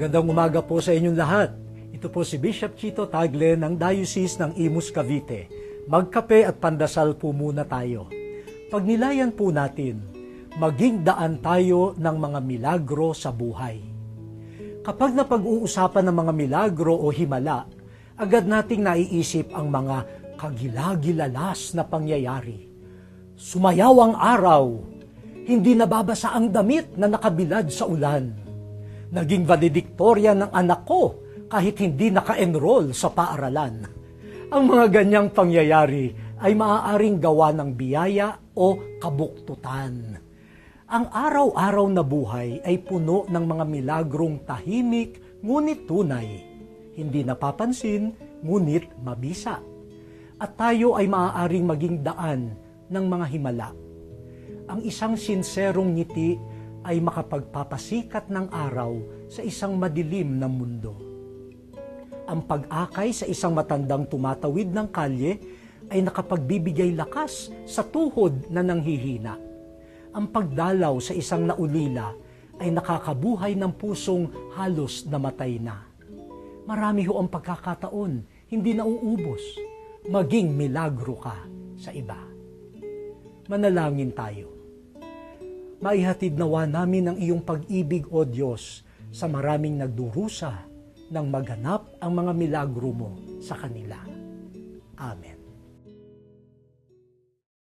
Magandang umaga po sa inyong lahat. Ito po si Bishop Chito Tagle ng Diocese ng Imus, Cavite. Magkape at pandasal po muna tayo. Pagnilayan po natin, maging daan tayo ng mga milagro sa buhay. Kapag napag-uusapan ng mga milagro o himala, agad nating naiisip ang mga kagilagilalas na pangyayari. Sumayaw ang araw, hindi nababasa ang damit na nakabilad sa ulan. Naging valediktorya ng anak ko kahit hindi naka-enroll sa paaralan. Ang mga ganyang pangyayari ay maaaring gawa ng biyaya o kabuktutan. Ang araw-araw na buhay ay puno ng mga milagrong tahimik ngunit tunay, hindi napapansin ngunit mabisa. At tayo ay maaaring maging daan ng mga himala. Ang isang sinserong ngiti ay makapagpapasikat ng araw sa isang madilim na mundo. Ang pag-akay sa isang matandang tumatawid ng kalye ay nakapagbibigay lakas sa tuhod na nanghihina. Ang pagdalaw sa isang naulila ay nakakabuhay ng pusong halos namatay na. Marami ho ang pagkakataon, hindi nauubos. Maging milagro ka sa iba. Manalangin tayo. Maihatid nawa namin ang iyong pag-ibig, O Diyos, sa maraming nagdurusa nang maganap ang mga milagro mo sa kanila. Amen.